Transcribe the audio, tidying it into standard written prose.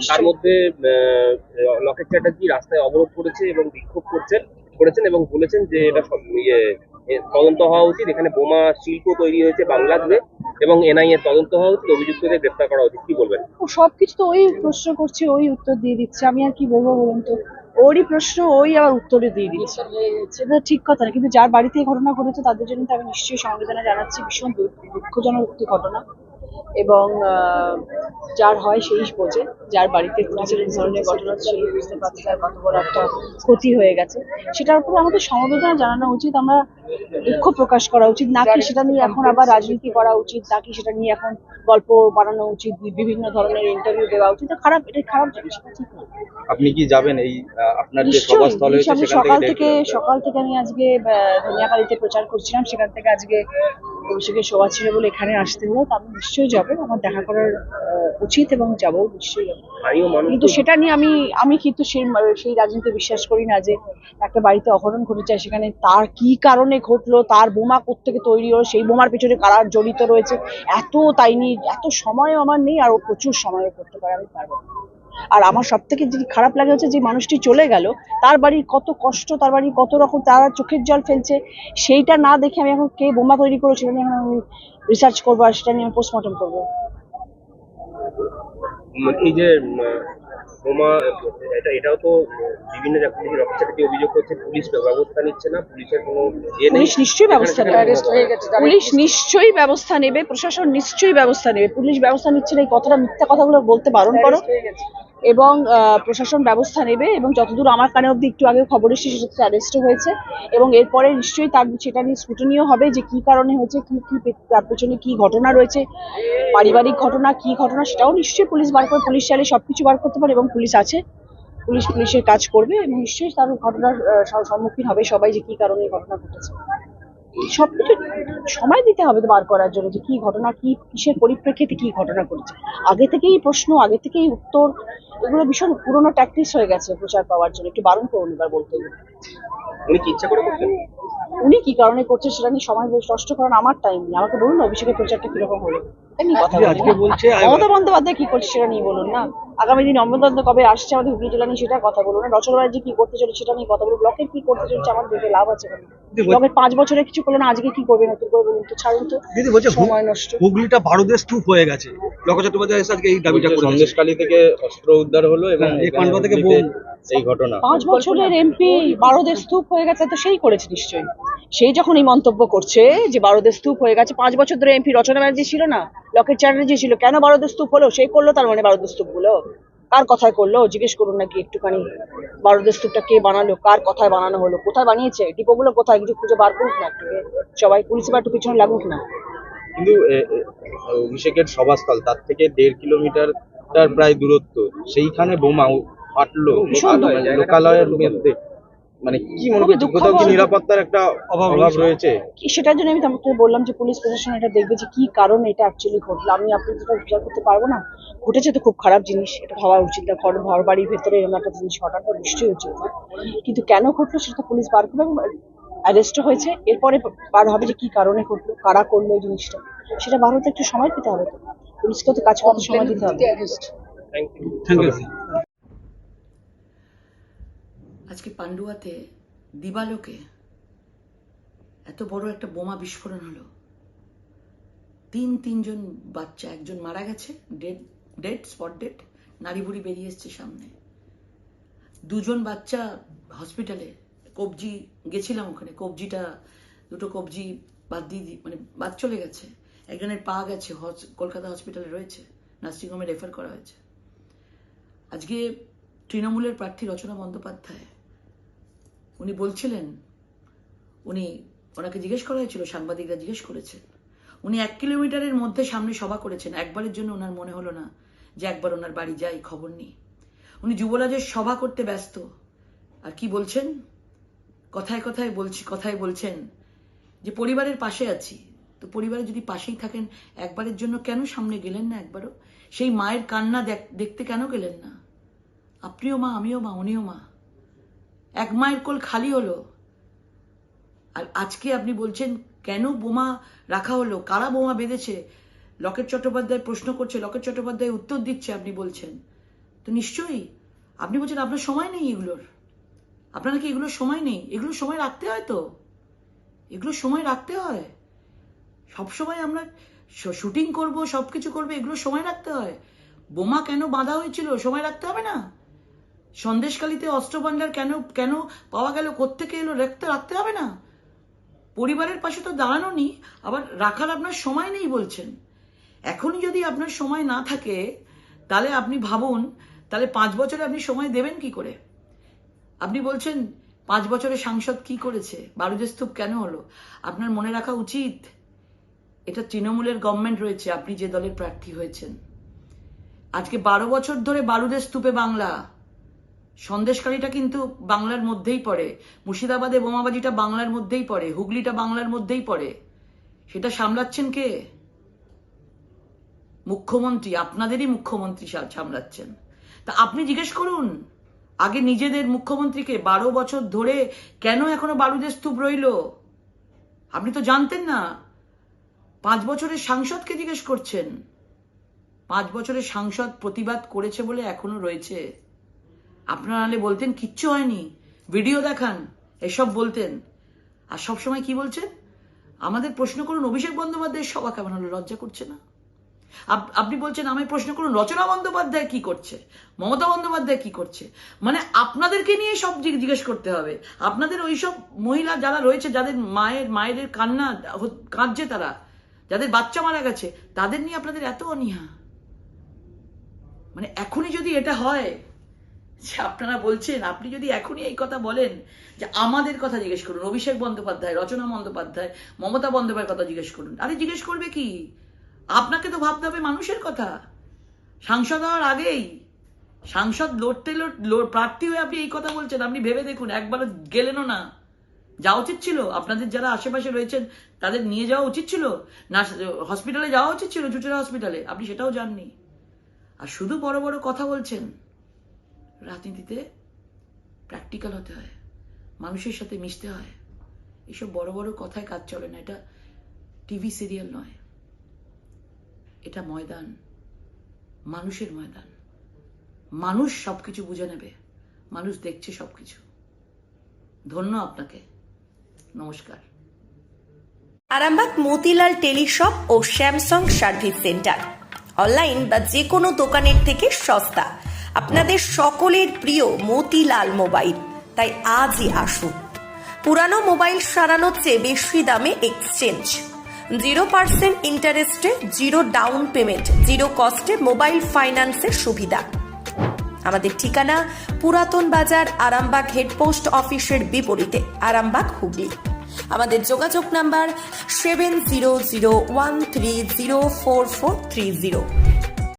তার মধ্যে লকেট চ্যাটার্জি রাস্তায় অবরোধ করেছে এবং বিক্ষোভ করেছেন এবং বলেছেন যে এটা তদন্ত হওয়া উচিত, এখানে বোমা শিল্প তৈরি হয়েছে বাংলা জুড়ে এবং এনআইএ তদন্ত হওয়া উচিত, অভিযুক্তদের গ্রেফতার করা উচিত। কি বলবেন? ও সবকিছু তো ওই প্রশ্ন করছে, ওই উত্তর দিয়ে দিচ্ছে, আমি আর কি বলবো বলুন তো। ওরই প্রশ্ন ওই আবার উত্তরে দিয়ে দিচ্ছে, সেটা ঠিক কথা না। কিন্তু যার বাড়িতে এই ঘটনা ঘটেছে তাদের জন্য তো আমি নিশ্চয়ই সমবেদনা জানাচ্ছি। ভীষণ দুঃখজনক একটি ঘটনা, এবং যার হয় সেই বোঝে। যার বাড়িতে ঘটেছে এই ধরনের ঘটনা সেই বুঝতে পারছে তার কত বড় একটা ক্ষতি হয়ে গেছে। সেটার উপরে আমাদের সমবেদনা জানানো উচিত, আমরা দুঃখ প্রকাশ করা উচিত, নাকি সেটা নিয়ে এখন আবার রাজনীতি করা উচিত, নাকি সেটা নিয়ে এখন গল্প বানানো উচিত, বিভিন্ন ধরনের ইন্টারভিউ দেওয়া উচিত। এটা খারাপ জিনিস, ঠিক না। আপনি কি যাবেন এই আপনার যে নিশ্চয়ই সভাস্থল হয়েছে আমি সেখান থেকে সকাল থেকে আমি আজকে ধনিয়াখালীতে প্রচার করছিলাম, সেখান থেকে আজকে অভিষেকের সভা ছিল বলে এখানে আসতে হলো। তো আমি নিশ্চয়ই যাবো, আমার দেখা করার উচিত এবং যাবো, নিশ্চয়ই যাবো। কিন্তু সেটা নিয়ে আমি কিন্তু সেই রাজনীতি বিশ্বাস করি না যে একটা বাড়িতে অঘটন ঘটেছে, সেখানে তার কি কারণে ঘটলো, তার বোমা কোত্থেকে তৈরি হলো, সেই বোমার পেছনে কারা জড়িত রয়েছে, এত সময় আমার নেই, আর ও প্রচুর সময়ও করতে পারে, আমি পারবো না। আর আমার সব থেকে যেটি খারাপ লাগে হচ্ছে যে মানুষটি চলে গেল, তার বাড়ির কত কষ্ট, তার বাড়ির কত রকম, তারা চোখের জল ফেলছে, সেইটা না দেখে আমি এখন কে বোমা তৈরি করেছিল এখন আমি রিসার্চ করবো, আর সেটা নিয়ে আমি পোস্টমর্টম করবো। এই যে বোমা, এটাও তো বিভিন্ন জায়গা থেকে রকেট চ্যাটার্জি অভিযোগ করছে পুলিশ ব্যবস্থা নিচ্ছে না, পুলিশের কোনো পুলিশ নিশ্চয়ই ব্যবস্থা নেবে, পুলিশ নিশ্চয়ই ব্যবস্থা নেবে, প্রশাসন নিশ্চয়ই ব্যবস্থা নেবে। পুলিশ ব্যবস্থা নিচ্ছে না এই কথাটা, মিথ্যা কথাগুলো বলতে বারণ করো, এবং প্রশাসন ব্যবস্থা নেবে। এবং যতদূর আমার কানে অব্দি একটু আগে খবর এসেছে, সেটাতে অ্যারেস্টও হয়েছে, এবং এরপরে নিশ্চয়ই সেটা নিয়ে স্ক্রুটিনিও হবে যে কি কারণে হয়েছে, কি তার পেছনে কি ঘটনা রয়েছে, পারিবারিক ঘটনা, কি ঘটনা, সেটাও নিশ্চয়ই পুলিশ বার করে, পুলিশ চাইলে সবকিছু বার করতে পারে, এবং পুলিশ আছে, পুলিশের কাজ করবে, এবং নিশ্চয়ই তার ঘটনার সম্মুখীন হবে সবাই যে কি কারণে এই ঘটনা ঘটেছে। সবকিছু সময় দিতে হবে তো বার করার জন্য যে কি ঘটনা, কি কিসের পরিপ্রেক্ষিতে কি ঘটনা ঘটেছে। আগে থেকেই প্রশ্ন, আগে থেকেই উত্তর, এগুলো ভীষণ পুরোনো ট্যাকটিক্স হয়ে গেছে প্রচার পাওয়ার জন্য। একটু বারণ করুন এবার বলতে। উনি কি ইচ্ছা করে করছেন? উনি কি কারণে করছে সেটা নিয়ে সময় নষ্ট করার আমার টাইম নেই। আমাকে বলুন না অভিষেকের প্রচারটা কিরকম হলো, মমতা বন্দ্যোপাধ্যায় কি করছে সেটা নিয়ে বলুন না। আগামী দিন অমৃতন্দ্র কবে আসছে আমাদের হুগলি জেলা নিয়ে সেটা কথা বলুন না। রচনা ব্যানার্জি কি করতে চলেছে সেটা নিয়ে কথা বলুন। ব্লকের কি করতে চলেছে আমার দেখে লাভ আছে কেন? ব্লকের 5 বছরে কিছু করলো না, আজকে কি করবে নতুন করে বলুন তো, ছাড়ুন তো। দিদি বলছে সময় নষ্ট। হুগলিটা ভারতের স্তূপ হয়ে গেছে, লকেট চট্টোপাধ্যায় এসে আজকে এই দাবিটা করেছে। সন্দেশখালী থেকে অস্ত্র উদ্ধার হলো এবং এই পান্ডুয়া থেকে বোম। এই ঘটনা 5 বছরের এমপি বারোদের স্তূপ হয়ে গেছে, তো সেই করেছে নিশ্চয়ই। সেই যখন এই মন্তব্য করছে যে বারোদের স্তূপ হয়ে গেছে, 5 বছর ধরে এমপি রচনা ব্যানার্জি ছিল না, লকেট চ্যাটার্জি ছিল, কেন বারোদের স্তূপ হলো? সেই করলো, তার মানে বারোদের স্তূপ গুলো কার কথায় করলো জিজ্ঞেস করুন নাকি একটুখানি। বারোদের স্তূপটা কে বানালো, কার কথায় বানানো হলো, কোথায় বানিয়েছে, ডিপোগুলো কোথায়, কিছু খুঁজে বার করুক না একটু, সবাই পুলিশ একটু পিছনে লাগুক না। কিন্তু অভিষেকের সভাস্থল তার থেকে 1.5 কিলোমিটার প্রায় দূরত্ব, সেইখানে বোমা ফাটলো লোকালয়ের মধ্যে। মানে কি মনে করছে কোথাও কি নিরাপত্তার একটা অভাব রয়েছে? সেটার জন্য আমি তোমাকে বললাম যে পুলিশ প্রশাসন এটা দেখবে যে কি কারণে এটা অ্যাকচুয়ালি ঘটলো। আমি আপনি যেটা বিচার করতে পারবো না, ঘটেছে তো খুব খারাপ জিনিস, এটা হওয়া উচিত না। ঘর বাড়ির ভেতরে এরকম একটা জিনিস ঘটাটা নিশ্চয়ই উচিত না, কিন্তু কেন ঘটলো সেটা পুলিশ বার করবে, এবং অ্যারেস্টও হয়েছে। এরপরে বার হবে যে কি কারণে ঘটলো, কারা করলো এই জিনিসটা, সেটা বার হতে একটু সময় পেতে হবে, তো পুলিশকে তো কাজ করতে সময় দিতে হবে। Thank you. আজকে পান্ডুয়াতে দিবালোকে এত বড় একটা বোমা বিস্ফোরণ হলো, তিনজন বাচ্চা, একজন মারা গেছে, স্পট ডেড, নাড়ি ভুড়ি বেরিয়ে এসছে সামনে। 2জন বাচ্চা হসপিটালে, কবজি গেছিলাম ওখানে, দুটো কবজি বাদ দিয়ে মানে বাদ চলে গেছে, একজনের পা গেছে, কলকাতা হসপিটালে রয়েছে, নার্সিংহোমে রেফার করা হয়েছে। আজকে তৃণমূলের প্রার্থী রচনা বন্দ্যোপাধ্যায় উনি বলছিলেন, ওনাকে জিজ্ঞেস করা হয়েছিল, সাংবাদিকরা জিজ্ঞেস করেছেন, উনি 1 কিলোমিটারের মধ্যে সামনে সভা করেছেন, একবারের জন্য ওনার মনে হলো না যে একবার ওনার বাড়ি যাই, খবর নিই। উনি যুবরাজের সভা করতে ব্যস্ত, আর কি বলছেন, কথায় বলছেন যে পরিবারের পাশে আছি। তো পরিবারের যদি পাশেই থাকেন, একবারের জন্য কেন সামনে গেলেন না? একবারও সেই মায়ের কান্না দেখতে কেন গেলেন না? আপনিও মা, আমিও মা, উনিও মা, এক মায়ের কোল খালি হলো। আর আজকে আপনি বলছেন কেন বোমা রাখা হলো, কারা বোমা বেঁধেছে? লকেট চট্টোপাধ্যায় প্রশ্ন করছে, লকেট চট্টোপাধ্যায় উত্তর দিচ্ছে, আপনি বলছেন তো নিশ্চয়ই আপনি বলছেন আপনার সময় নেই এগুলোর, আপনার নাকি এগুলোর সময় নেই। এগুলোর সময় রাখতে হয়, তো এগুলোর সময় রাখতে হয়। সবসময় আমরা শুটিং করব, সবকিছু করবো, এগুলোর সময় রাখতে হয়। বোমা কেন বাঁধা হয়েছিল সময় রাখতে হবে না? সন্দেশখালীতে অস্ত্রভান্ডার কেন কেন পাওয়া গেল, কোত্থেকে এলো, রাখতে হবে না? পরিবারের পাশে তো দাঁড়ানো নি, আবার রাখার আপনার সময় নেই বলছেন। এখনই যদি আপনার সময় না থাকে তাহলে আপনি ভাবুন, তাহলে 5 বছরে আপনি সময় দেবেন কি করে? আপনি বলছেন 5 বছরে সাংসদ কি করেছে, বারুদের স্তূপ কেন হলো? আপনার মনে রাখা উচিত এটা তৃণমূলের গভর্নমেন্ট রয়েছে, আপনি যে দলের প্রার্থী হয়েছেন। আজকে 12 বছর ধরে বারুদের স্তূপে বাংলা, সন্দেশকারীটা কিন্তু বাংলার মধ্যেই পড়ে, মুর্শিদাবাদে বোমাবাজিটা বাংলার মধ্যেই পড়ে, হুগলিটা বাংলার মধ্যেই পড়ে। সেটা সামলাচ্ছেন কে? মুখ্যমন্ত্রী, আপনাদেরই মুখ্যমন্ত্রী সামলাচ্ছেন। তা আপনি জিজ্ঞেস করুন আগে নিজেদের মুখ্যমন্ত্রীকে, 12 বছর ধরে কেন এখনো বারুদের স্তূপ রইল? আপনি তো জানতেন না। 5 বছরের সাংসদকে জিজ্ঞেস করছেন। 5 বছরের সাংসদ প্রতিবাদ করেছে বলে এখনো রয়েছে। আপনারা নাহলে বলতেন কিচ্ছু হয়নি, ভিডিও দেখান, এসব বলতেন। আর সবসময় কি বলছেন? আমাদের প্রশ্ন করুন অভিষেক বন্দ্যোপাধ্যায়ের সভা কেমন হলো, লজ্জা করছে না? আপনি বলছেন আমায় প্রশ্ন করুন রচনা বন্দ্যোপাধ্যায় কি করছে, মমতা বন্দ্যোপাধ্যায় কি করছে। মানে আপনাদেরকে নিয়ে সব জিজ্ঞেস করতে হবে। আপনাদের ওইসব মহিলা যারা রয়েছে, যাদের মায়েদের কাঁদছে, তারা যাদের বাচ্চা মারা গেছে, তাদের নিয়ে আপনাদের এত অনীহা। মানে এখনই যদি এটা হয় যে আপনারা বলছেন, আপনি যদি এখনই এই কথা বলেন যে আমাদের কথা জিজ্ঞেস করুন, অভিষেক বন্দ্যোপাধ্যায়, রচনা বন্দ্যোপাধ্যায়, মমতা বন্দ্যোপাধ্যায়ের কথা জিজ্ঞেস করুন, আরে জিজ্ঞেস করবে কি? আপনাকে তো ভাবতে হবে মানুষের কথা। সাংসদ হওয়ার আগেই, সাংসদ লড়তে প্রার্থী হয়ে আপনি এই কথা বলছেন। আপনি ভেবে দেখুন, একবারও গেলেনও না। যাওয়া উচিত ছিল, আপনাদের যারা আশেপাশে রয়েছেন তাদের নিয়ে যাওয়া উচিত ছিল না, হসপিটালে যাওয়া উচিত ছিল, চুচুড়া হসপিটালে, আপনি সেটাও যাননি। আর শুধু বড় বড় কথা বলছেন। রাজনীতিতে প্র্যাকটিক্যাল হতে হয়, মানুষের সাথে মিশতে হয়। এসব বড় বড় কথায় কাজ চলে না। এটা টিভি সিরিয়াল নয়, এটা ময়দান, মানুষের ময়দান। মানুষ সবকিছু বুঝে নেবে, মানুষ দেখছে সবকিছু। ধন্য আপনাকে, নমস্কার। আরামবাগ মতিলাল টেলিশপ ও স্যামসাং সার্ভিস সেন্টার, অনলাইন বা যে কোনো দোকানের থেকে সস্তা। আপনাদের সকলের প্রিয় মতিলাল মোবাইল, তাই আজই আসুন। পুরানো মোবাইল সারানোর চেয়ে বেশি দামে এক্সচেঞ্জ, 0% ইন্টারেস্টে, 0 ডাউন পেমেন্ট, 0 কস্টে মোবাইল ফাইন্যান্সের সুবিধা। আমাদের ঠিকানা পুরাতন বাজার, আরামবাগ হেডপোস্ট অফিসের বিপরীতে, আরামবাগ, হুগলি। আমাদের যোগাযোগ নাম্বার 7001304430।